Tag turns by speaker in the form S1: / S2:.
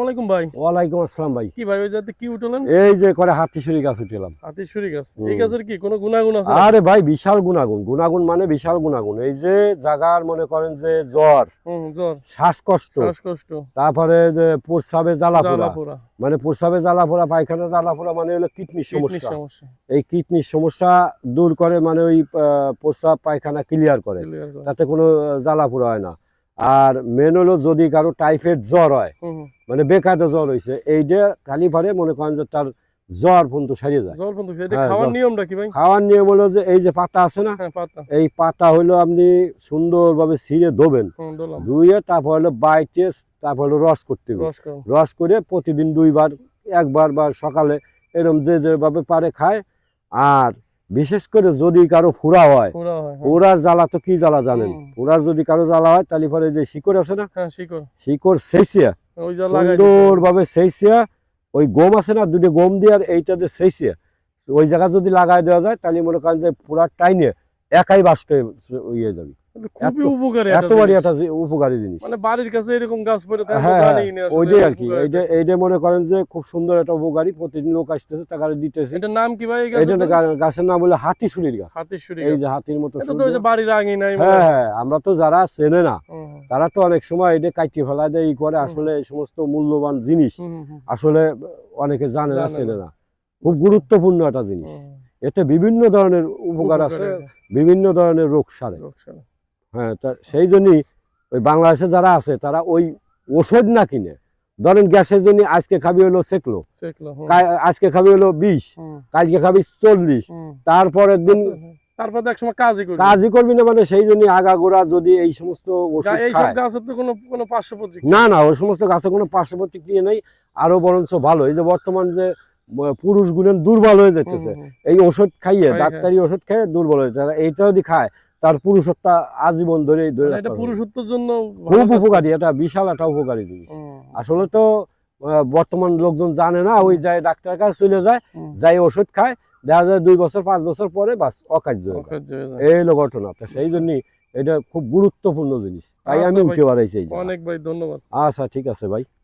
S1: আলাইকুম ভাই।
S2: ওয়ালাইকুম আসসালাম ভাই।
S1: কি ভাই ওই জাতে কি উঠলেন?
S2: এই যে করে হাতিশুরি গাছ উঠলাম।
S1: হাতিশুরি গাছ। এই গাছের কি কোনো গুণাগুণ আছে?
S2: আরে ভাই বিশাল গুণাগুণ, গুণাগুণ মানে বিশাল গুণাগুণ। এই যে জায়গার মনে করেন যে জ্বর,
S1: জ্বর,
S2: শ্বাসকষ্ট, তারপরে যে প্রস্রাবে জ্বালাপোড়া, মানে প্রস্রাবে জ্বালাপোড়া, পায়খানা জ্বালাপোড়া, মানে হলো কিডনির সমস্যা। এই কিডনির সমস্যা দূর করে, মানে ওই প্রস্রাব পায়খানা ক্লিয়ার করে, তাতে কোনো জ্বালাপোড়া হয় না। আর মেন হলো যদি কারো টাইফয়েড জ্বর হয়, মানে বেকায়দা জ্বর হয়েছে, এইটা খালি পারে মনে করেন যে তার জ্বর পর্যন্ত সারিয়ে যায়।
S1: খাওয়ার নিয়মটা কি ভাই?
S2: খাওয়ার নিয়ম হলো যে এই যে পাতা আছে না, এই পাতা হলো আপনি সুন্দরভাবে ছিঁড়ে ধোবেন, ধুয়ে তারপর হলো বাইটে, তারপর হলো রস করতে হবে। রস করে প্রতিদিন 2 বার, একবার বা সকালে, এরকম যে যেভাবে পারে খায়। আর বিশেষ করে যদি কারো ফুরা হয়, ফুরার জ্বালা তো কি জ্বালা জানেন? ফুরার যদি কারো জ্বালা হয় তাহলে পরে যে শিকড় আছে না, শিকড় সেইছিয়া সুন্দরভাবে সেইছিয়া, ওই গম আছে না, 2টা গম দিয়ে আর এইটাতে সেইছিয়া ওই জায়গা যদি লাগাই দেওয়া যায়, তাহলে মনে করেন যে পুরা টাইনে একাই বাস্ট হয়ে যাবে। এতবারই একটা উপকারী জিনিস,
S1: মানে বাড়ির কাছে এরকম গাছ পড়ে থাকে।
S2: হ্যাঁ, ওইটাই আর কি। এইটা মনে করেন যে খুব সুন্দর একটা উপকারী, প্রতিদিন লোক আসতেছে, টাকা দিতেছে।
S1: এটার নাম কি ভাই?
S2: গাছের নাম হলো হাতিশুরির গাছ। এই যে হাতির মতো
S1: বাড়ির আগে নাই।
S2: হ্যাঁ, আমরা তো যারা চেনে না তারা তো অনেক সময় এটা কাটিয়ে ফেলা দেয়, ই করে। আসলে এই সমস্ত মূল্যবান জিনিস আসলে অনেকে জানে না, চেনে না। খুব গুরুত্বপূর্ণ একটা জিনিস। এতে বিভিন্ন ধরনের উপকার আছে, বিভিন্ন ধরনের রোগ সারে। হ্যাঁ, তা সেই জন্যই ওই বাংলাদেশে যারা আছে তারা ওই ওষুধ না কিনে, ধরেন গ্যাসের জন্য আজকে খাবি হলো সেকলো, আজকে খাবি হলো 20, কালকে খাবি 40, তারপরের দিন কাজই করবি না। মানে সেই জন্য আগাগোড়া যদি এই সমস্ত না না, ওই সমস্ত গাছে কোনো পার্শ্ব প্রতিক্রিয়া নেই, আরো বরঞ্চ ভালো। এই যে বর্তমান যে পুরুষ গুলেন দুর্বল হয়ে যাচ্ছে, এই ওষুধ খাইয়ে, ডাক্তারি ওষুধ খেয়ে দুর্বল হয়ে যাচ্ছে, এইটা যদি খায় তার পুরুষত্ব আজীবন ধরে
S1: পুরুষত্বের জন্য
S2: খুব উপকারী। এটা বিশাল একটা উপকারী জিনিস। আসলে তো বর্তমান লোকজন জানে না, ওই যায় ডাক্তারের কাছে চলে যায়, যাই ওষুধ খায়, দেখা যায় 2 বছর 5 বছর পরে বাস অকার্য, এই হলো ঘটনা। সেই জন্য এটা খুব গুরুত্বপূর্ণ জিনিস, তাই আমি উঠে বাড়াইছি।
S1: অনেক ভাই ধন্যবাদ।
S2: আচ্ছা, ঠিক আছে ভাই।